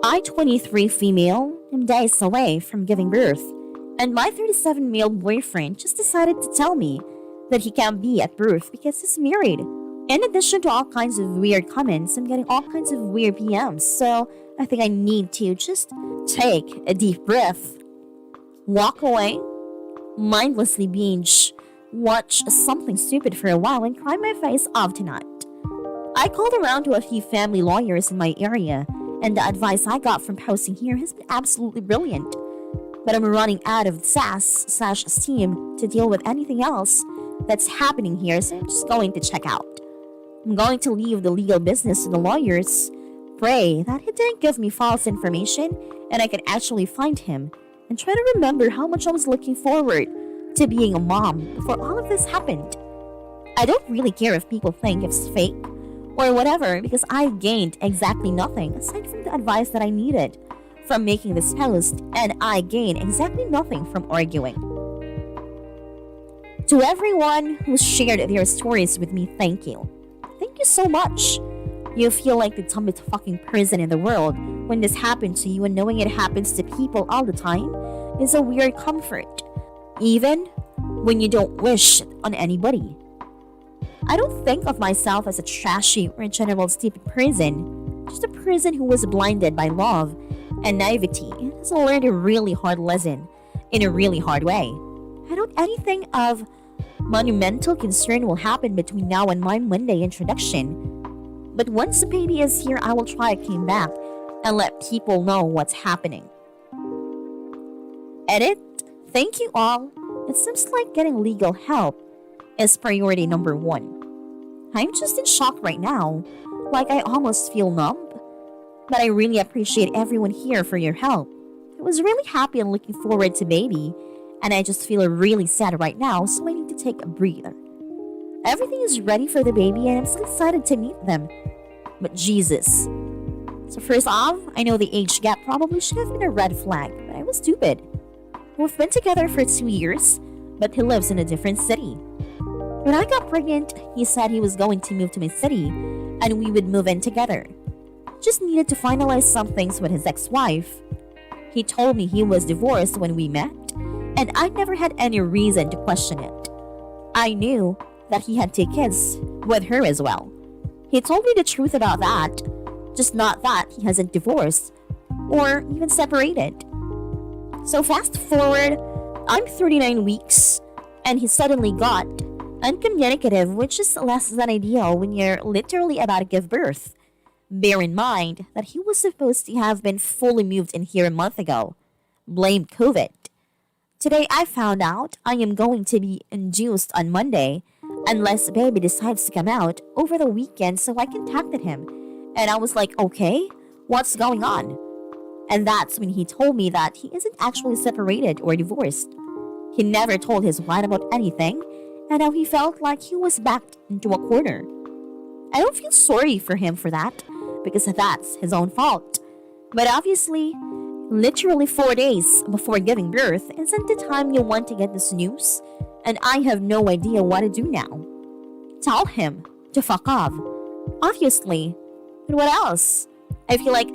I, 23 female, am days away from giving birth, and my 37 male boyfriend just decided to tell me that he can't be at birth because he's married. In addition to all kinds of weird comments, I'm getting all kinds of weird PMs, so I think I need to just take a deep breath, walk away, mindlessly binge, watch something stupid for a while, and cry my face off tonight. I called around to a few family lawyers in my area, and the advice I got from posting here has been absolutely brilliant. But I'm running out of sass/steam to deal with anything else that's happening here, so I'm just going to check out. I'm going to leave the legal business to the lawyers, pray that he didn't give me false information and I can actually find him, and try to remember how much I was looking forward to being a mom before all of this happened. I don't really care if people think it's fake or whatever, because I gained exactly nothing aside from the advice that I needed from making this post, and I gained exactly nothing from arguing. To everyone who shared their stories with me, thank you. Thank you so much. You feel like the dumbest fucking person in the world when this happened to you, and knowing it happens to people all the time is a weird comfort, even when you don't wish it on anybody. I don't think of myself as a trashy or general stupid person, just a person who was blinded by love and naivety and has learned a really hard lesson in a really hard way. I don't anything of monumental concern will happen between now and my Monday introduction. But once the baby is here, I will try to come back and let people know what's happening. Edit, thank you all. It seems like getting legal help is priority number 1. I'm just in shock right now, like I almost feel numb. But I really appreciate everyone here for your help. I was really happy and looking forward to baby, and I just feel really sad right now, so I need to take a breather. Everything is ready for the baby and I'm so excited to meet them. But Jesus. So first off, I know the age gap probably should have been a red flag, but I was stupid. We've been together for 2 years, but he lives in a different city. When I got pregnant, he said he was going to move to my city and we would move in together. Just needed to finalize some things with his ex-wife. He told me he was divorced when we met, and I never had any reason to question it. I knew that he had 2 kids with her as well. He told me the truth about that, just not that he hasn't divorced or even separated. So fast forward, I'm 39 weeks, and he suddenly got uncommunicative, which is less than ideal when you're literally about to give birth. Bear in mind that he was supposed to have been fully moved in here a month ago. Blame COVID. Today I found out I am going to be induced on Monday unless baby decides to come out over the weekend, so I contacted him. And I was like, okay, what's going on? And that's when he told me that he isn't actually separated or divorced. He never told his wife about anything, and how he felt like he was backed into a corner. I don't feel sorry for him for that, because that's his own fault. But obviously, literally 4 days before giving birth isn't the time you want to get this news, and I have no idea what to do now. Tell him to fuck off. Obviously. But what else? I feel like,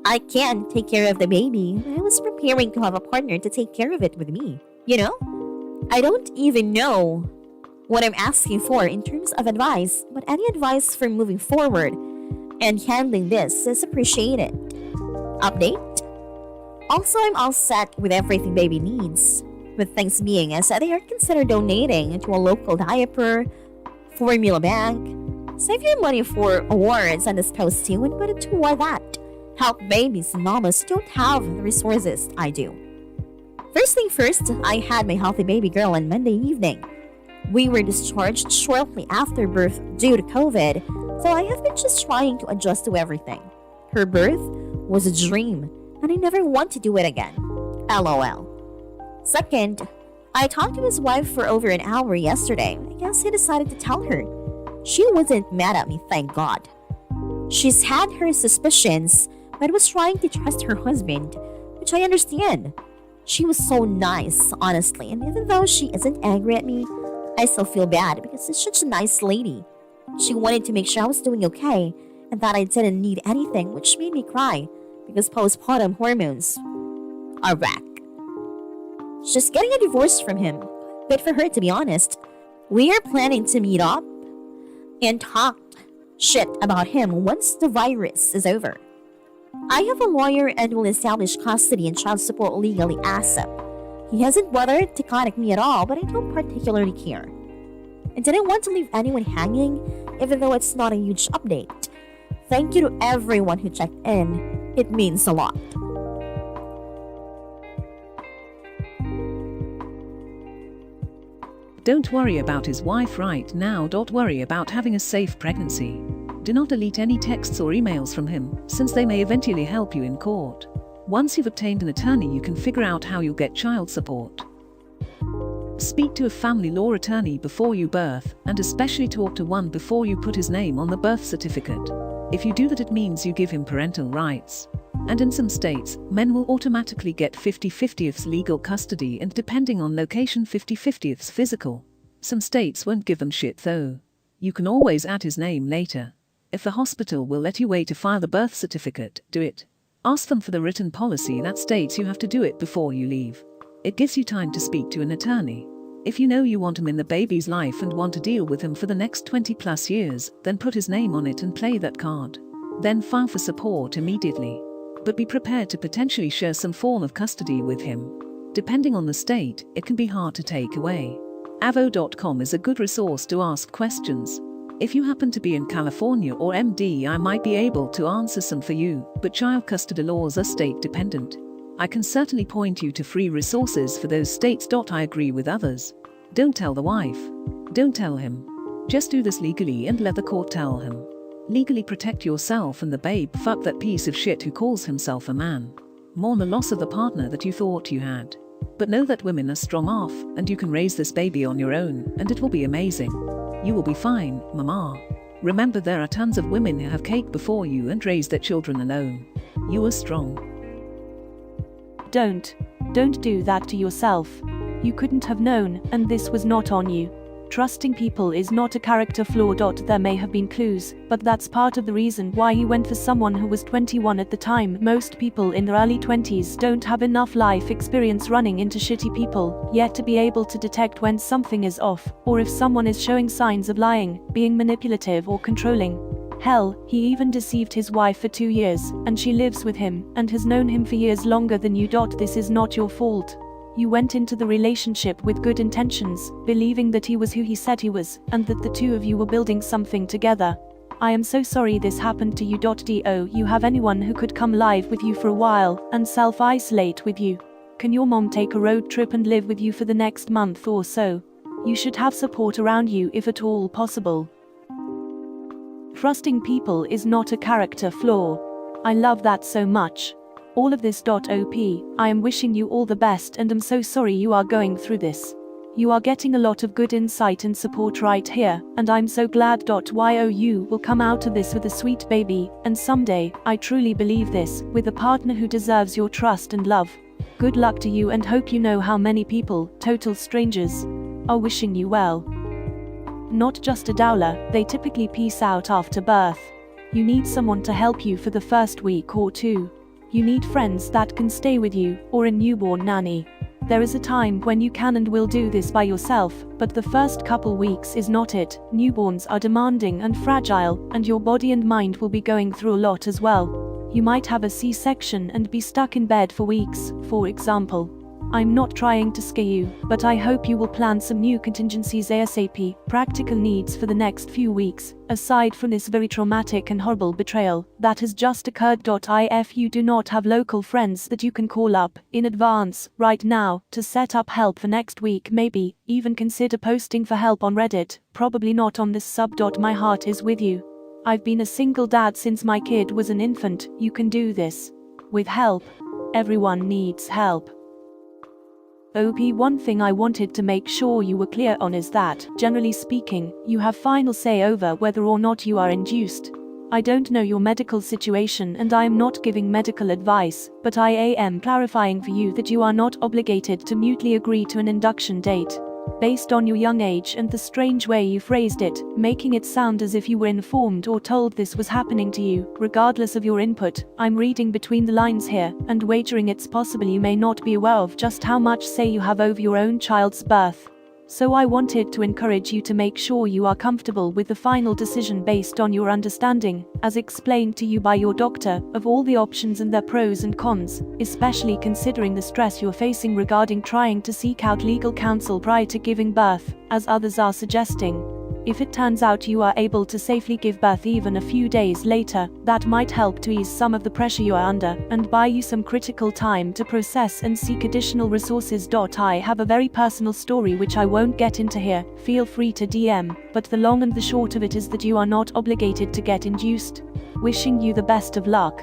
I can take care of the baby, but I was preparing to have a partner to take care of it with me. You know? I don't even know what I'm asking for in terms of advice, but any advice for moving forward and handling this is appreciated. Update? Also, I'm all set with everything baby needs, with things being as they are considered donating to a local diaper, formula bank. Save your money for awards on this post too, and put it toward that. Help babies and mamas who don't have the resources I do. First thing first, I had my healthy baby girl on Monday evening. We were discharged shortly after birth due to COVID, so I have been just trying to adjust to everything. Her birth was a dream, and I never want to do it again. LOL. Second, I talked to his wife for over an hour yesterday. I guess he decided to tell her. She wasn't mad at me, thank God. She's had her suspicions, but was trying to trust her husband, which I understand. She was so nice, honestly, and even though she isn't angry at me, I still feel bad because she's such a nice lady. She wanted to make sure I was doing okay and that I didn't need anything, which made me cry because postpartum hormones are whack. She's getting a divorce from him. Good for her, to be honest. We are planning to meet up and talk shit about him once the virus is over. I have a lawyer and will establish custody and child support legally ASAP. He hasn't bothered to contact me at all, but I don't particularly care. I didn't want to leave anyone hanging, even though it's not a huge update. Thank you to everyone who checked in. It means a lot. Don't worry about his wife right now. Worry about having a safe pregnancy. Do not delete any texts or emails from him, since they may eventually help you in court. Once you've obtained an attorney, you can figure out how you'll get child support. Speak to a family law attorney before you birth, and especially talk to one before you put his name on the birth certificate. If you do that, it means you give him parental rights. And in some states, men will automatically get 50/50 legal custody, and depending on location, 50/50 physical. Some states won't give them shit though. You can always add his name later. If the hospital will let you wait to file the birth certificate, do it. Ask them for the written policy that states you have to do it before you leave. It gives you time to speak to an attorney. If you know you want him in the baby's life and want to deal with him for the next 20+ years, then put his name on it and play that card. Then file for support immediately. But be prepared to potentially share some form of custody with him. Depending on the state, it can be hard to take away. Avo.com is a good resource to ask questions. If you happen to be in California or MD, I might be able to answer some for you, but child custody laws are state dependent. I can certainly point you to free resources for those states. I agree with others. Don't tell the wife. Don't tell him. Just do this legally and let the court tell him. Legally protect yourself and the babe. Fuck that piece of shit who calls himself a man. Mourn the loss of the partner that you thought you had. But know that women are strong off, and you can raise this baby on your own, and it will be amazing. You will be fine, mama. Remember, there are tons of women who have cake before you and raised their children alone. You are strong. Don't do that to yourself. You couldn't have known, and this was not on you. Trusting people is not a character flaw. There may have been clues, but that's part of the reason why he went for someone who was 21 at the time. Most people in their early 20s don't have enough life experience running into shitty people yet to be able to detect when something is off, or if someone is showing signs of lying, being manipulative or controlling. Hell, he even deceived his wife for 2 years, and she lives with him, and has known him for years longer than you. This is not your fault. You went into the relationship with good intentions, believing that he was who he said he was, and that the two of you were building something together. I am so sorry this happened to you. Do you have anyone who could come live with you for a while, and self-isolate with you? Can your mom take a road trip and live with you for the next month or so? You should have support around you if at all possible. Trusting people is not a character flaw. I love that so much. All of this. Op. I am wishing you all the best and am so sorry you are going through this. You are getting a lot of good insight and support right here, and I'm so glad. You will come out of this with a sweet baby, and someday, I truly believe this, with a partner who deserves your trust and love. Good luck to you, and hope you know how many people, total strangers, are wishing you well. Not just a doula, they typically peace out after birth. You need someone to help you for the first week or two. You need friends that can stay with you, or a newborn nanny. There is a time when you can and will do this by yourself, but the first couple weeks is not it. Newborns are demanding and fragile, and your body and mind will be going through a lot as well. You might have a C-section and be stuck in bed for weeks, for example. I'm not trying to scare you, but I hope you will plan some new contingencies ASAP, practical needs for the next few weeks, aside from this very traumatic and horrible betrayal that has just occurred. If you do not have local friends that you can call up in advance right now to set up help for next week, maybe even consider posting for help on Reddit, probably not on this sub. My heart is with you. I've been a single dad since my kid was an infant. You can do this. With help. Everyone needs help. One thing I wanted to make sure you were clear on is that, generally speaking, you have final say over whether or not you are induced. I don't know your medical situation and I am not giving medical advice, but I am clarifying for you that you are not obligated to mutely agree to an induction date. Based on your young age and the strange way you phrased it, making it sound as if you were informed or told this was happening to you, regardless of your input, I'm reading between the lines here, and wagering it's possible you may not be aware of just how much say you have over your own child's birth. So I wanted to encourage you to make sure you are comfortable with the final decision based on your understanding, as explained to you by your doctor, of all the options and their pros and cons, especially considering the stress you're facing regarding trying to seek out legal counsel prior to giving birth, as others are suggesting. If it turns out you are able to safely give birth even a few days later, that might help to ease some of the pressure you are under, and buy you some critical time to process and seek additional resources. I have a very personal story which I won't get into here, feel free to DM, but the long and the short of it is that you are not obligated to get induced. Wishing you the best of luck.